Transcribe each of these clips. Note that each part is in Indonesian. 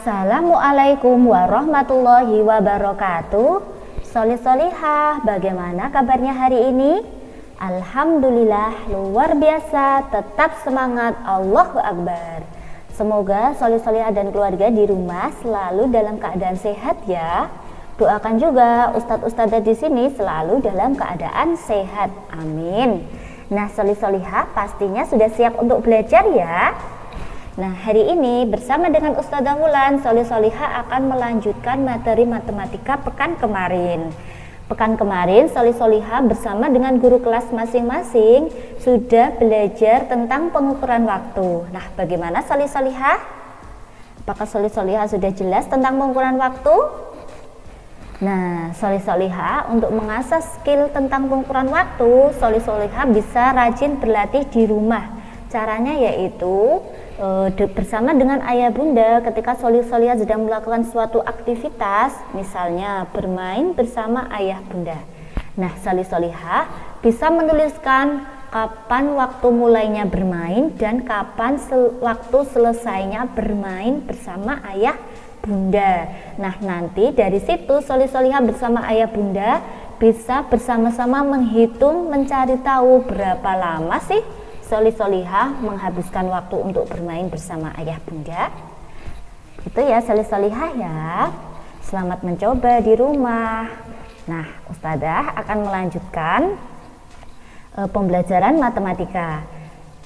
Assalamualaikum warahmatullahi wabarakatuh. Solih-solihah, bagaimana kabarnya hari ini? Alhamdulillah, luar biasa, tetap semangat, Allahu Akbar. Semoga solih-solihah dan keluarga di rumah selalu dalam keadaan sehat ya. Doakan juga ustadz-ustadzah di sini selalu dalam keadaan sehat, amin. Nah, solih-solihah pastinya sudah siap untuk belajar ya. Nah, hari ini bersama dengan Ustadzah Wulan, solih-solihah akan melanjutkan materi matematika pekan kemarin. Pekan kemarin solih-solihah bersama dengan guru kelas masing-masing sudah belajar tentang pengukuran waktu. Nah, bagaimana solih-solihah? Apakah solih-solihah sudah jelas tentang pengukuran waktu? Nah, solih-solihah untuk mengasah skill tentang pengukuran waktu, solih-solihah bisa rajin berlatih di rumah. Caranya yaitu bersama dengan ayah bunda ketika solih-solihah sedang melakukan suatu aktivitas, misalnya bermain bersama ayah bunda. Nah, solih-solihah bisa menuliskan kapan waktu mulainya bermain dan kapan waktu selesainya bermain bersama ayah bunda. Nah, nanti dari situ solih-solihah bersama ayah bunda bisa bersama-sama menghitung, mencari tahu berapa lama sih solih-solihah menghabiskan waktu untuk bermain bersama ayah bunda. Itu ya solih-solihah ya. Selamat mencoba di rumah. Nah, Ustadzah akan melanjutkan pembelajaran matematika.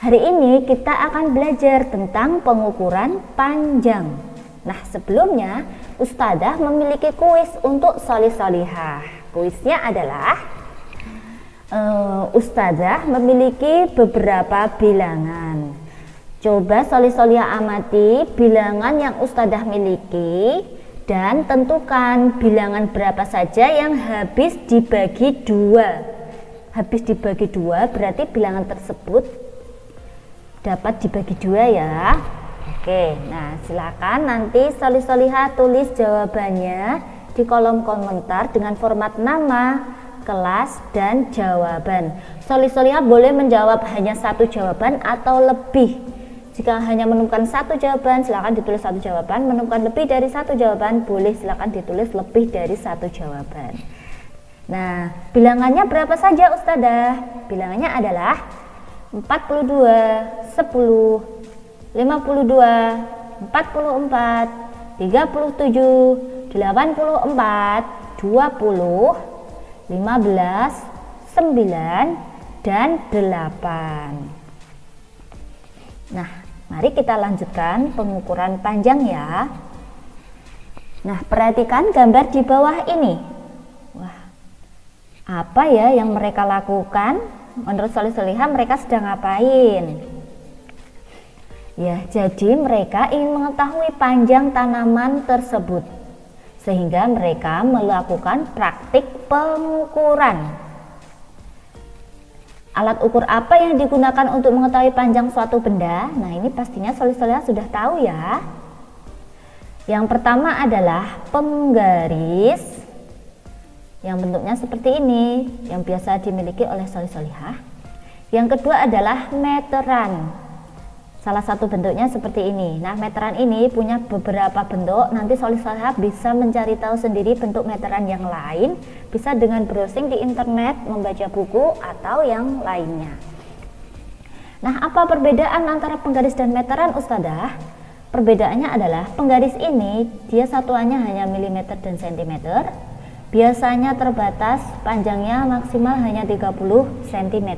Hari ini kita akan belajar tentang pengukuran panjang. Nah, sebelumnya Ustadzah memiliki kuis untuk solih-solihah. Kuisnya adalah Ustadzah memiliki beberapa bilangan. Coba solih-solihah amati bilangan yang Ustadzah miliki dan tentukan bilangan berapa saja yang habis dibagi dua. Habis dibagi dua berarti bilangan tersebut dapat dibagi dua ya. Oke, nah silakan nanti solih-solihah tulis jawabannya di kolom komentar dengan format nama, kelas, dan jawaban. Solih-solihah boleh menjawab hanya satu jawaban atau lebih. Jika hanya menemukan satu jawaban, silakan ditulis satu jawaban. Menemukan lebih dari satu jawaban, boleh silakan ditulis lebih dari satu jawaban. Nah, bilangannya berapa saja Ustadzah? Bilangannya adalah 42, 10, 52, 44, 37, 84, 20, 15, 9, dan 8. Nah, mari kita lanjutkan pengukuran panjang ya. Nah, perhatikan gambar di bawah ini. Wah, apa ya yang mereka lakukan? Menurut solih-solihah mereka sedang ngapain? Ya, jadi mereka ingin mengetahui panjang tanaman tersebut, sehingga mereka melakukan praktik pengukuran. Alat ukur apa yang digunakan untuk mengetahui panjang suatu benda? Nah, ini pastinya solih-solihah sudah tahu ya. Yang pertama adalah penggaris, yang bentuknya seperti ini, yang biasa dimiliki oleh solih-solihah. Yang kedua adalah meteran. Salah satu bentuknya seperti ini. Nah, meteran ini punya beberapa bentuk. Nanti solih-solihah bisa mencari tahu sendiri bentuk meteran yang lain. Bisa dengan browsing di internet, membaca buku, atau yang lainnya. Nah, apa perbedaan antara penggaris dan meteran Ustadzah? Perbedaannya adalah penggaris ini dia satuannya hanya milimeter dan sentimeter. Biasanya terbatas, panjangnya maksimal hanya 30 cm.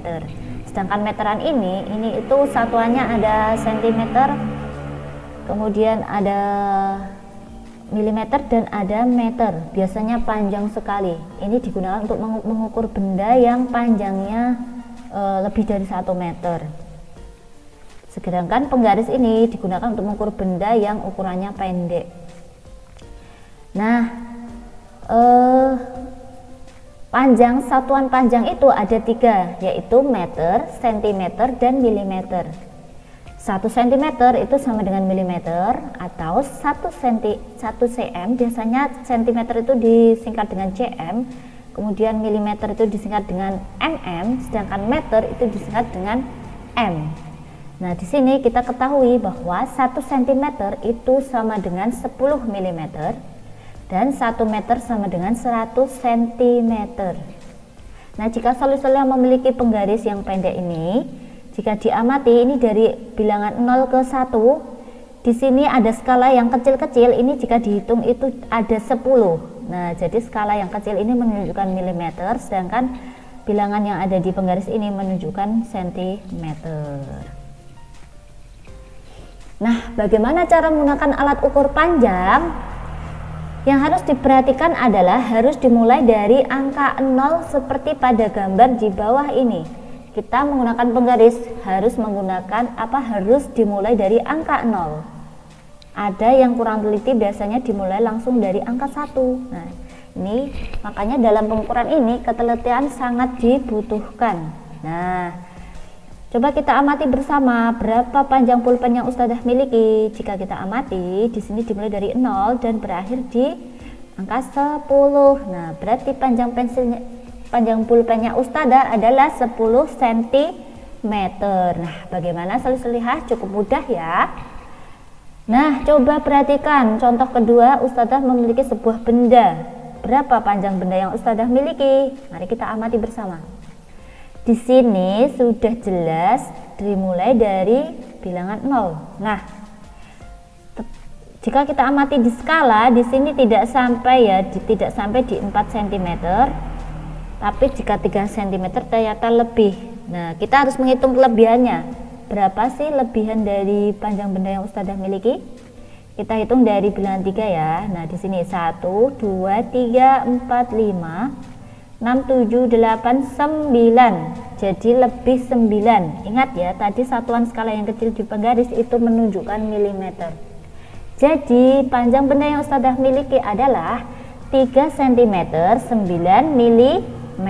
Sedangkan meteran ini itu satuannya ada sentimeter, kemudian ada milimeter dan ada meter. Biasanya panjang sekali. Ini digunakan untuk mengukur benda yang panjangnya lebih dari 1 meter. Sedangkan penggaris ini digunakan untuk mengukur benda yang ukurannya pendek. Nah, satuan panjang itu ada 3, yaitu meter, sentimeter, dan milimeter. 1 cm itu sama dengan milimeter, atau 1 cm, biasanya centimeter itu disingkat dengan cm, kemudian milimeter itu disingkat dengan mm, sedangkan meter itu disingkat dengan m. Nah, di sini kita ketahui bahwa 1 cm itu sama dengan 10 mm dan 1 meter sama dengan 100 cm. Nah, jika soli-soli yang memiliki penggaris yang pendek ini, jika diamati ini dari bilangan 0 ke 1, di sini ada skala yang kecil-kecil, ini jika dihitung itu ada 10. Nah, jadi skala yang kecil ini menunjukkan milimeter, sedangkan bilangan yang ada di penggaris ini menunjukkan sentimeter. Nah, bagaimana cara menggunakan alat ukur panjang? Yang harus diperhatikan adalah harus dimulai dari angka 0 seperti pada gambar di bawah ini. Kita menggunakan penggaris harus dimulai dari angka 0. Ada yang kurang teliti biasanya dimulai langsung dari angka 1. Nah, ini makanya dalam pengukuran ini ketelitian sangat dibutuhkan. Nah, coba kita amati bersama berapa panjang pulpen yang Ustadzah miliki. Jika kita amati, di sini dimulai dari 0 dan berakhir di angka 10. Nah, berarti panjang pulpennya Ustadzah adalah 10 cm. Nah, bagaimana soli-solihah? Cukup mudah ya. Nah, coba perhatikan contoh kedua, Ustadzah memiliki sebuah benda. Berapa panjang benda yang Ustadzah miliki? Mari kita amati bersama. Di sini sudah jelas dimulai dari bilangan 0. Nah, jika kita amati di skala, di sini tidak sampai di 4 cm, tapi jika 3 cm ternyata lebih. Nah, kita harus menghitung kelebihannya. Berapa sih lebihan dari panjang benda yang Ustadzah miliki? Kita hitung dari bilangan 3 ya. Nah, di sini 1, 2, 3, 4, 5, 6, 7, 8, 9. Jadi lebih 9. Ingat ya, tadi satuan skala yang kecil di penggaris itu menunjukkan milimeter. Jadi panjang benda yang Ustadzah miliki adalah 3 cm 9 mm.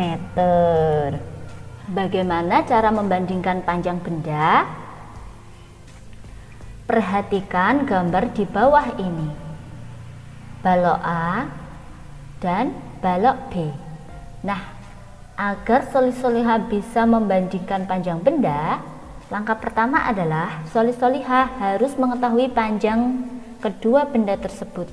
Bagaimana cara membandingkan panjang benda? Perhatikan gambar di bawah ini. Balok A dan balok B. Nah, agar soli-solihah bisa membandingkan panjang benda, langkah pertama adalah soli-solihah harus mengetahui panjang kedua benda tersebut.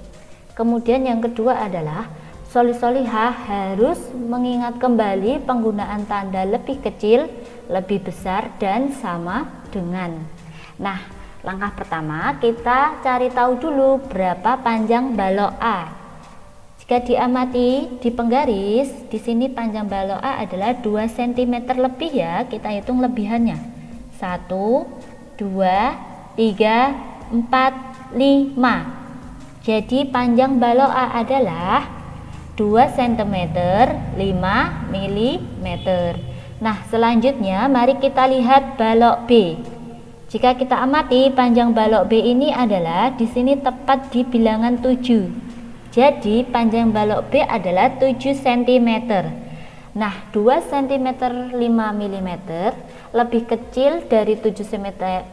Kemudian yang kedua adalah soli-solihah harus mengingat kembali penggunaan tanda lebih kecil, lebih besar, dan sama dengan. Nah, langkah pertama kita cari tahu dulu berapa panjang balok A. Jika diamati di penggaris, di sini panjang balok A adalah 2 cm lebih ya, kita hitung lebihannya. 1, 2, 3, 4, 5. Jadi panjang balok A adalah 2 cm 5 mm. Nah, selanjutnya mari kita lihat balok B. Jika kita amati panjang balok B ini adalah di sini tepat di bilangan 7. Jadi panjang balok B adalah 7 cm. Nah, 2 cm 5 mm lebih kecil dari 7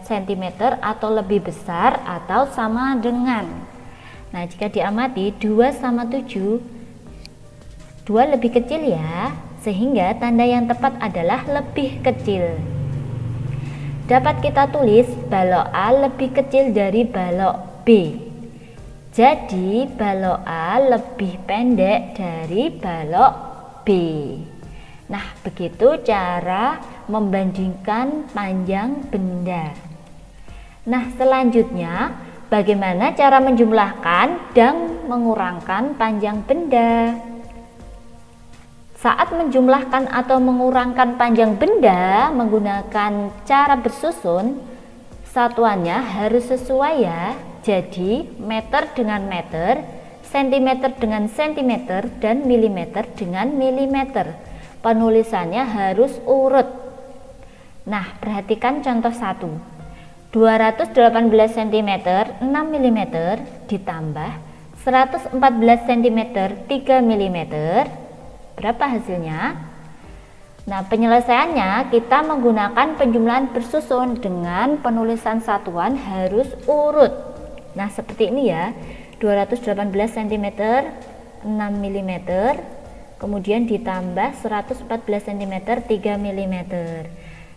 cm atau lebih besar atau sama dengan. Nah, jika diamati 2 sama 7, 2 lebih kecil ya, sehingga tanda yang tepat adalah lebih kecil. Dapat kita tulis balok A lebih kecil dari balok B. Jadi balok A lebih pendek dari balok B. Nah, begitu cara membandingkan panjang benda. Nah, selanjutnya bagaimana cara menjumlahkan dan mengurangkan panjang benda? Saat menjumlahkan atau mengurangkan panjang benda menggunakan cara bersusun, satuannya harus sesuai ya. Jadi meter dengan meter, sentimeter dengan sentimeter, dan milimeter dengan milimeter. Penulisannya harus urut. Nah, perhatikan contoh 1. 218 cm 6 mm ditambah 114 cm 3 mm. Berapa hasilnya? Nah, penyelesaiannya kita menggunakan penjumlahan bersusun dengan penulisan satuan harus urut. Nah, seperti ini ya. 218 cm 6 mm kemudian ditambah 114 cm 3 mm.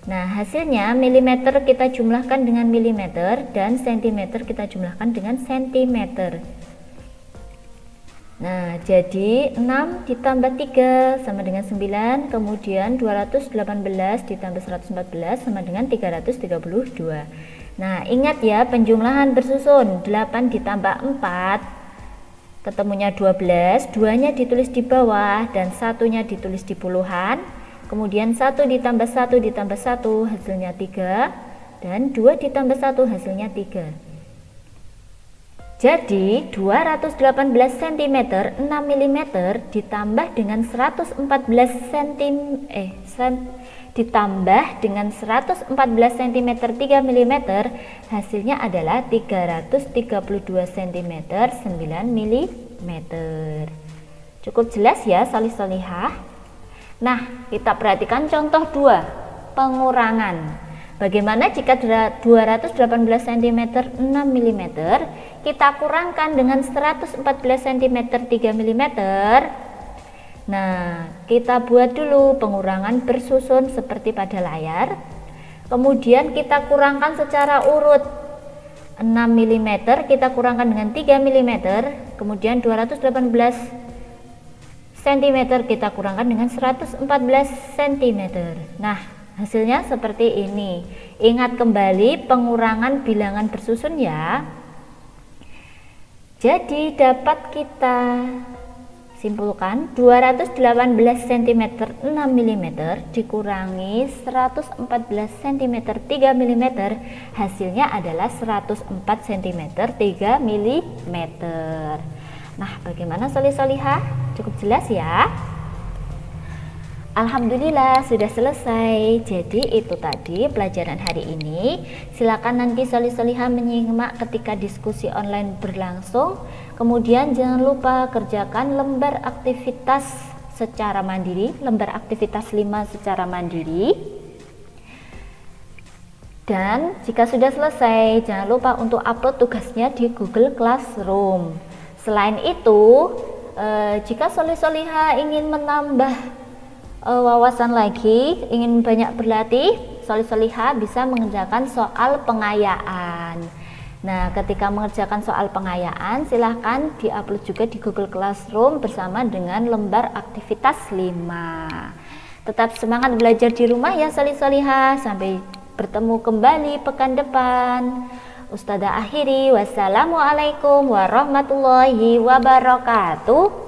Nah, hasilnya milimeter kita jumlahkan dengan milimeter dan sentimeter kita jumlahkan dengan sentimeter. Nah, jadi 6 ditambah 3 sama dengan 9, kemudian 218 ditambah 114 sama dengan 332. Nah, ingat ya, penjumlahan bersusun 8 ditambah 4 ketemunya 12, 2-nya ditulis di bawah dan 1-nya ditulis di puluhan. Kemudian 1 ditambah 1 ditambah 1 hasilnya 3 dan 2 ditambah 1 hasilnya 3. Jadi 218 cm 6 mm ditambah dengan 114 ditambah dengan 114 cm 3 mm hasilnya adalah 332 cm 9 mm. Cukup jelas ya solih-solihah. Nah, kita perhatikan contoh 2, pengurangan. Bagaimana jika 218 cm 6 mm kita kurangkan dengan 114 cm 3 mm? Nah, kita buat dulu pengurangan bersusun seperti pada layar. Kemudian kita kurangkan secara urut. 6 mm kita kurangkan dengan 3 mm, kemudian 218 cm kita kurangkan dengan 114 cm. Nah, hasilnya seperti ini. Ingat kembali pengurangan bilangan bersusun ya. Jadi dapat kita simpulkan 218 cm 6 mm dikurangi 114 cm 3 mm hasilnya adalah 104 cm 3 mm. Nah, bagaimana solih-solihah? Cukup jelas ya? Alhamdulillah sudah selesai. Jadi itu tadi pelajaran hari ini. Silakan nanti solih-solihah menyimak ketika diskusi online berlangsung. Kemudian jangan lupa kerjakan lembar aktivitas secara mandiri, lembar aktivitas 5 secara mandiri. Dan jika sudah selesai, jangan lupa untuk upload tugasnya di Google Classroom. Selain itu, jika solih-solihah ingin menambah wawasan lagi, ingin banyak berlatih, solih-solihah bisa mengerjakan soal pengayaan. Nah, ketika mengerjakan soal pengayaan, silahkan diupload juga di Google Classroom bersama dengan lembar aktivitas 5. Tetap semangat belajar di rumah ya solih-solihah. Sampai bertemu kembali pekan depan. Ustazah akhiri, wassalamualaikum warahmatullahi wabarakatuh.